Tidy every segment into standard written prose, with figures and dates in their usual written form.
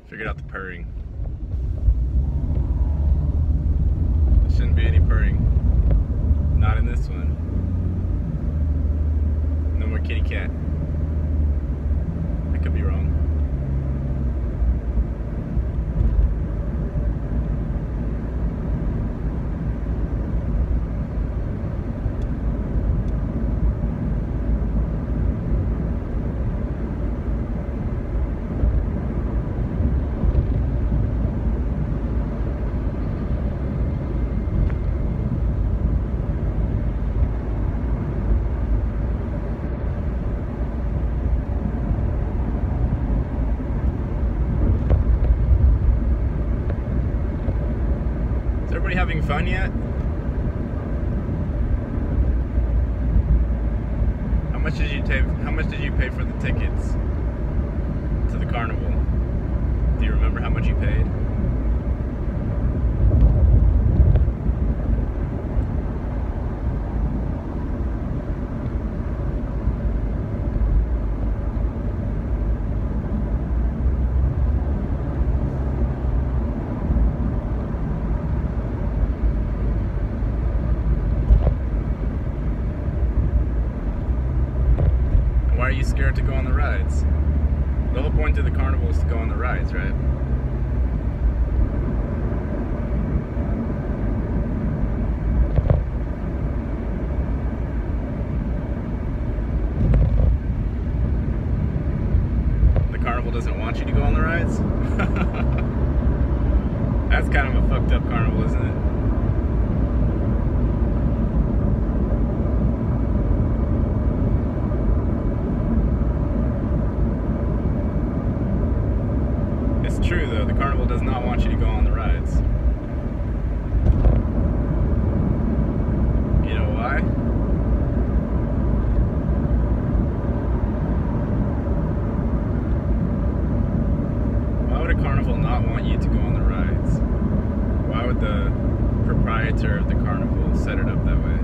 Figured out the purring. There shouldn't be any purring. Not in this one. No more kitty cat. I could be wrong. Is everybody having fun yet? How much did you pay for the tickets to the carnival? Do you remember how much you paid? Why are you scared to go on the rides? The whole point of the carnival is to go on the rides, right? The carnival doesn't want you to go on the rides? That's kind of a fucked up carnival, isn't it? It's true though, the carnival does not want you to go on the rides. You know why? Why would a carnival not want you to go on the rides? Why would the proprietor of the carnival set it up that way?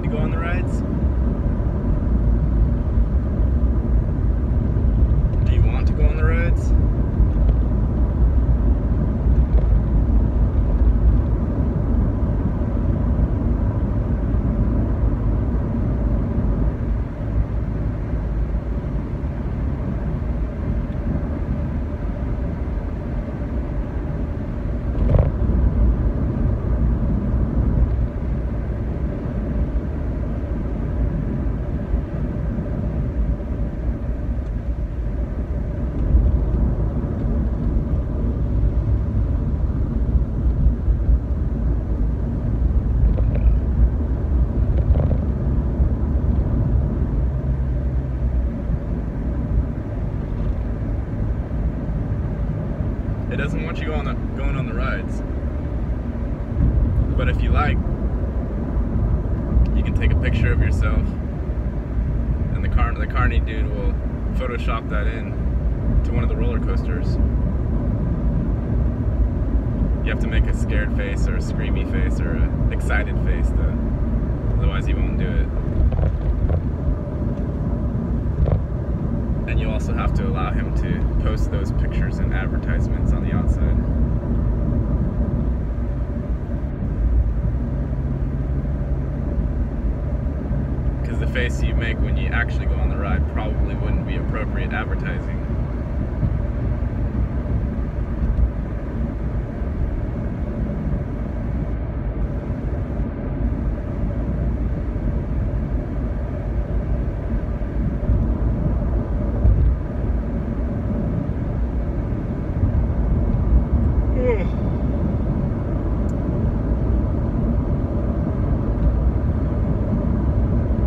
On the rides? Do you want to go on the rides? It doesn't want you going on the rides. But if you like, you can take a picture of yourself, and the carny dude will Photoshop that in to one of the roller coasters. You have to make a scared face or a screamy face or an excited face though. Otherwise you won't do it. And you also have to allow him to post those pictures and advertisements on the outside. Because the face you make when you actually go on the ride probably wouldn't be appropriate advertising.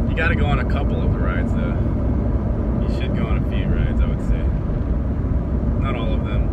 You gotta go on a couple of the rides though. You should go on a few rides, I would say. Not all of them.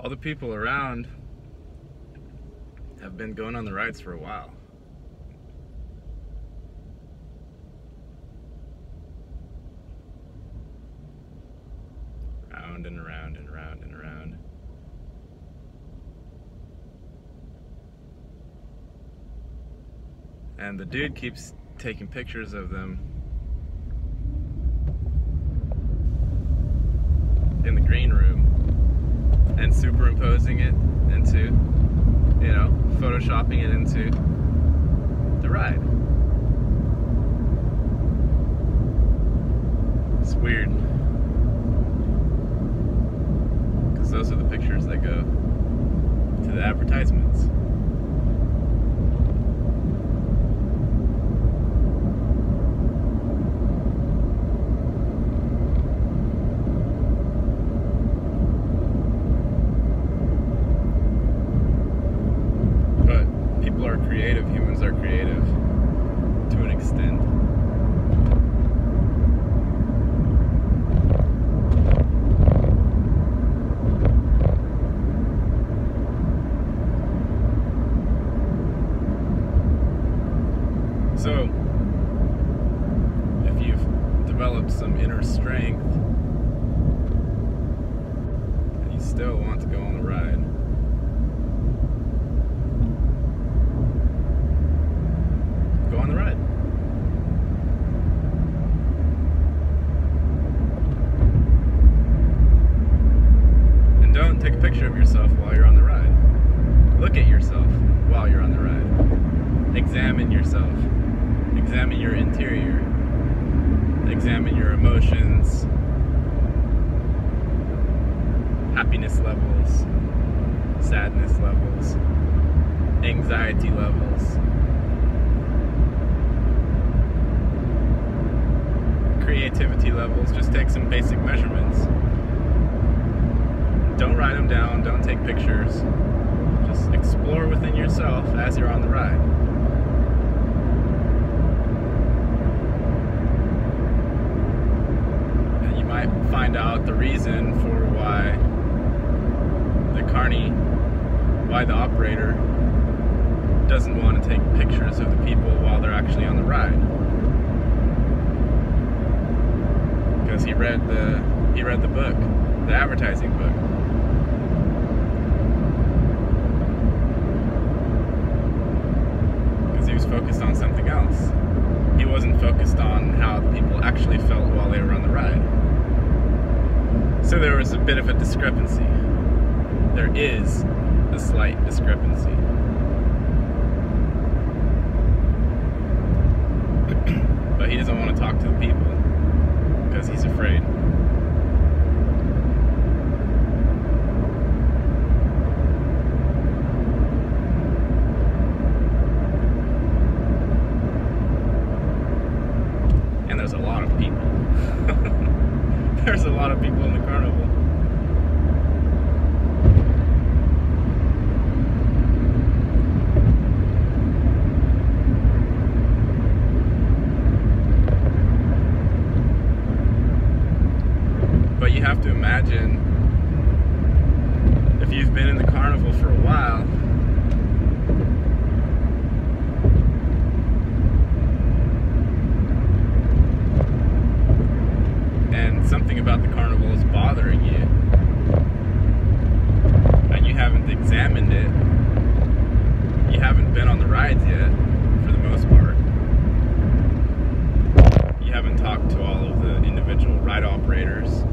all the people around have been going on the rides for a while. Round and around and around and around. And the dude keeps taking pictures of them in the green room and superimposing it into, you know, photoshopping it into the ride. It's weird, because those are the pictures that go to the advertisements. Creative, humans are creative to an extent. So, if you've developed some inner strength and you still want to go on the ride, go on the ride. And don't take a picture of yourself while you're on the ride. Look at yourself while you're on the ride. Examine yourself. Examine your interior. Examine your emotions, happiness levels, sadness levels, anxiety levels, creativity levels. Just take some basic measurements. Don't write them down, don't take pictures. Just explore within yourself as you're on the ride. And you might find out the reason for why the operator doesn't want to take pictures of the people while they're actually on the ride. Because he read the book, the advertising book. Because he was focused on something else. He wasn't focused on how the people actually felt while they were on the ride. So there was a bit of a discrepancy. There is a slight discrepancy. But he doesn't want to talk to the people because he's afraid. And there's a lot of people. There's a lot of people in the carnival. But you have to imagine, if you've been in the carnival for a while, and something about the carnival is bothering you, and you haven't examined it, you haven't been on the rides yet, for the most part. You haven't talked to all of the individual ride operators.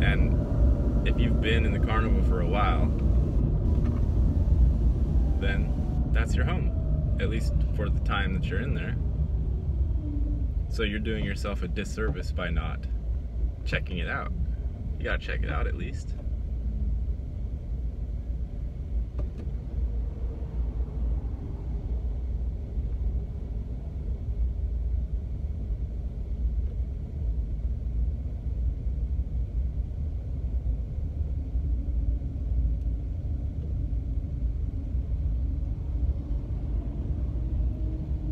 And if you've been in the carnival for a while, then that's your home, at least for the time that you're in there. So you're doing yourself a disservice by not checking it out. You gotta check it out at least.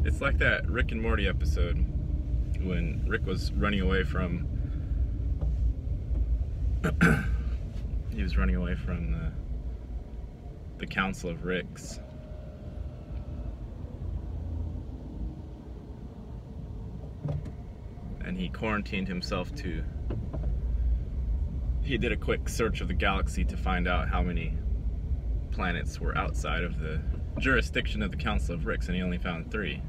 It's like that Rick and Morty episode when Rick was running away from he was running away from the Council of Ricks. And he quarantined himself to... He did a quick search of the galaxy to find out how many planets were outside of the jurisdiction of the Council of Ricks, and he only found 3.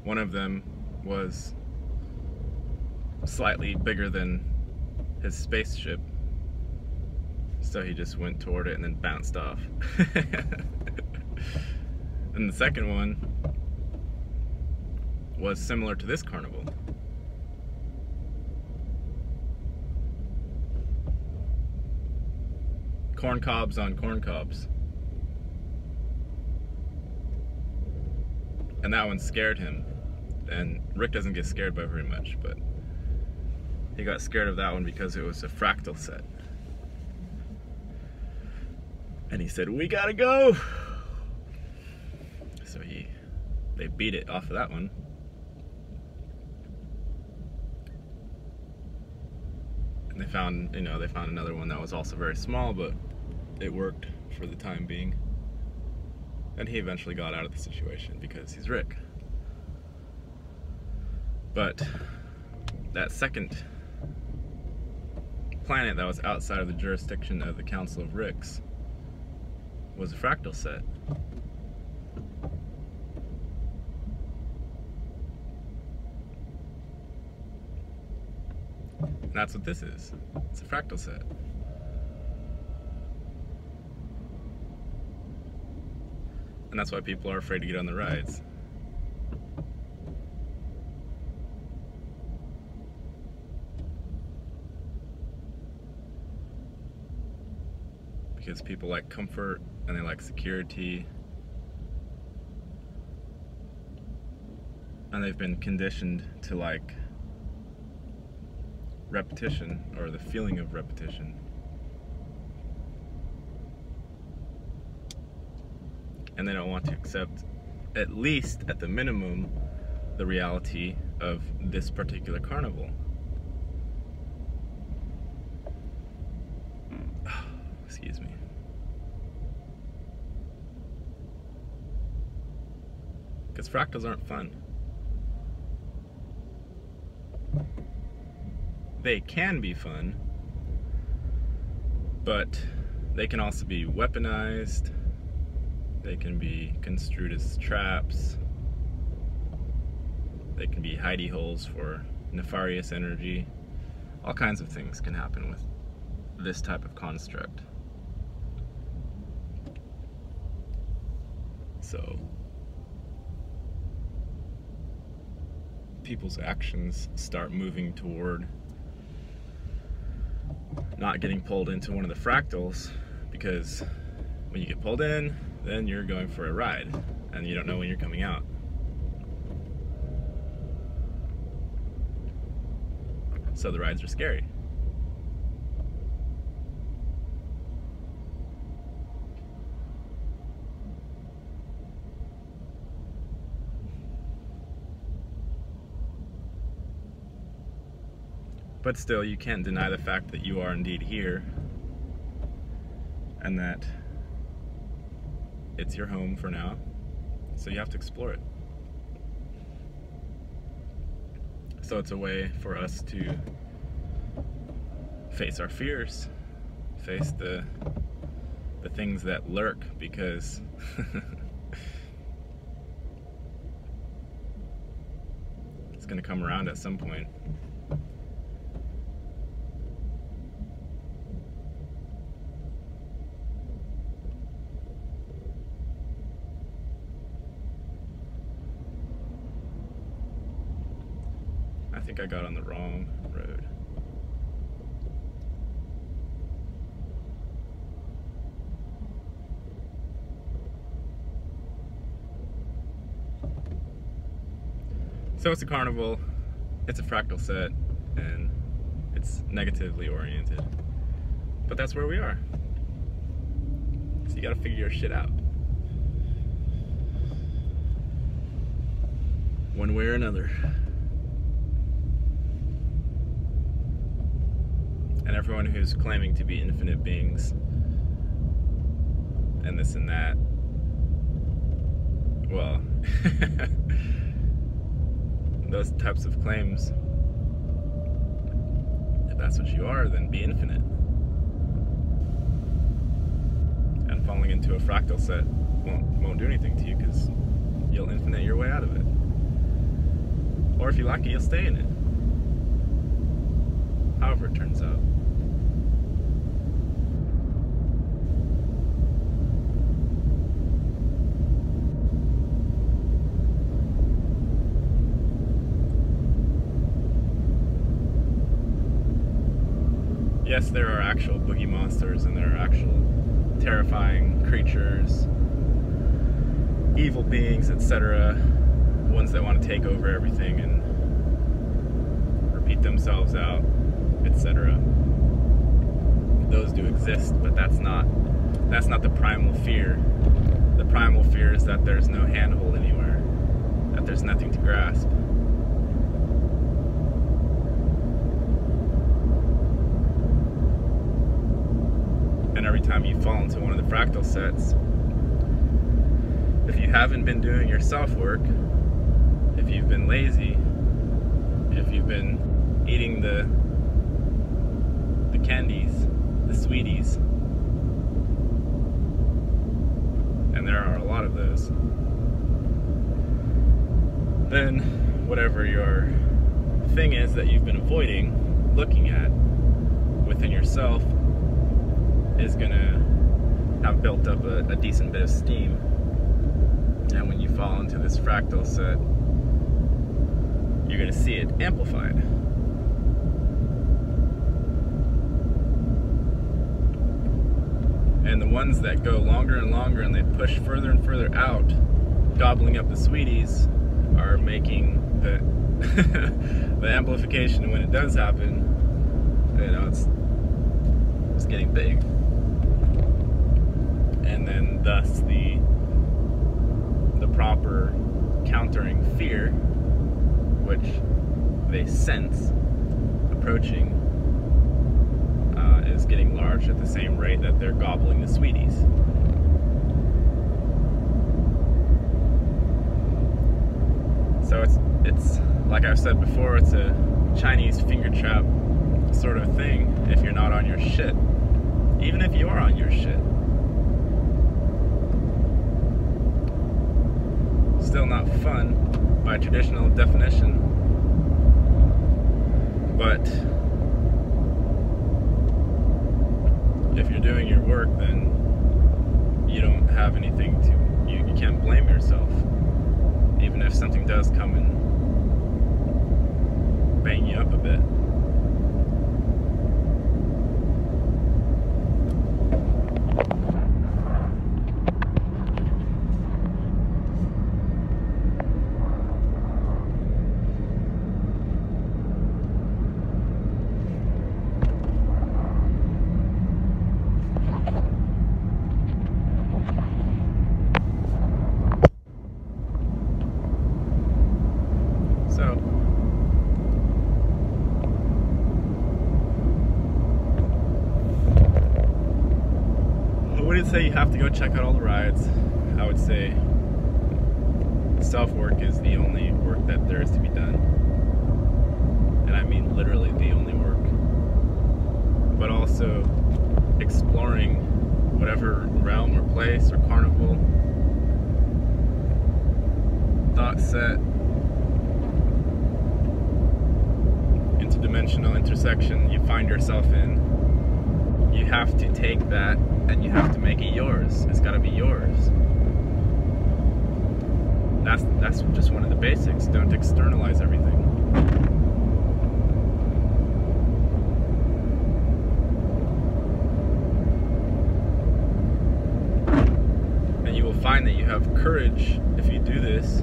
One of them was slightly bigger than his spaceship, so he just went toward it and then bounced off. And the second one was similar to this carnival. Corn cobs on corn cobs. And that one scared him. And Rick doesn't get scared by very much, but he got scared of that one because it was a fractal set. And he said, "We gotta go!" So they beat it off of that one. And they found another one that was also very small, but it worked for the time being. And he eventually got out of the situation because he's Rick. But that second planet that was outside of the jurisdiction of the Council of Ricks was a fractal set. And that's what this is. It's a fractal set. And that's why people are afraid to get on the rides. Because people like comfort and they like security. And they've been conditioned to like repetition, or the feeling of repetition. And they don't want to accept, at least at the minimum, the reality of this particular carnival. Excuse me. Because fractals aren't fun. They can be fun, but they can also be weaponized. They can be construed as traps. They can be hidey holes for nefarious energy. All kinds of things can happen with this type of construct. So, people's actions start moving toward not getting pulled into one of the fractals, because when you get pulled in, then you're going for a ride, and you don't know when you're coming out. So the rides are scary. But still, you can't deny the fact that you are indeed here, and that it's your home for now, so you have to explore it. So it's a way for us to face our fears, face the things that lurk, because it's gonna come around at some point. I think I got on the wrong road. So it's a carnival, it's a fractal set, and it's negatively oriented. But that's where we are. So you gotta figure your shit out. one way or another. And everyone who's claiming to be infinite beings and this and that, well, those types of claims, if that's what you are, then be infinite. And falling into a fractal set won't do anything to you, because you'll infinite your way out of it. Or if you're lucky, you'll stay in it. However it turns out. Yes, there are actual boogie monsters, and there are actual terrifying creatures, evil beings, etc. Ones that want to take over everything and repeat themselves out, etc. Those do exist, but that's not the primal fear. The primal fear is that there's no handhold anywhere, that there's nothing to grasp. Every time you fall into one of the fractal sets, if you haven't been doing your self-work, if you've been lazy, if you've been eating the candies, the sweeties, and there are a lot of those, then whatever your thing is that you've been avoiding looking at within yourself is gonna have built up a decent bit of steam. And when you fall into this fractal set, you're gonna see it amplified. And the ones that go longer and longer and they push further and further out, gobbling up the sweeties, are making the the amplification when it does happen, you know, it's getting big. And then thus the proper countering fear, which they sense approaching, is getting large at the same rate that they're gobbling the sweeties. So it's like I've said before, it's a Chinese finger trap sort of thing if you're not on your shit. Even if you are on your shit. Still not fun by traditional definition, but if you're doing your work, then you don't have anything to, you can't blame yourself, even if something does come and bang you up a bit. Say you have to go check out all the rides. I would say self-work is the only work that there is to be done, and I mean literally the only work. But also exploring whatever realm or place or carnival, thought set, interdimensional intersection you find yourself in. You have to take that and you have to make it yours. It's got to be yours. That's just one of the basics. Don't externalize everything. And you will find that you have courage if you do this.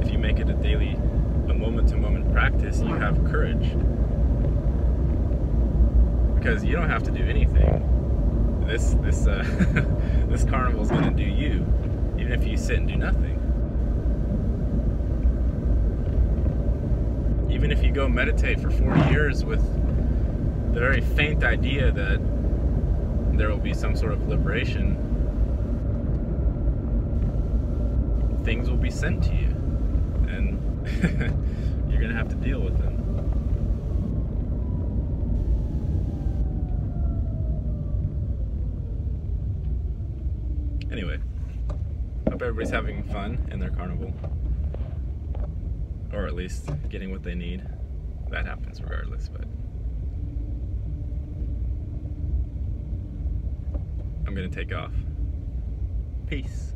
If you make it a moment-to-moment practice, you have courage. Because you don't have to do anything. This carnival is going to do you, even if you sit and do nothing. Even if you go meditate for 40 years with the very faint idea that there will be some sort of liberation, things will be sent to you, and you're gonna have to deal with them. Anyway, hope everybody's having fun in their carnival, or at least getting what they need. That happens regardless, but I'm gonna take off. Peace.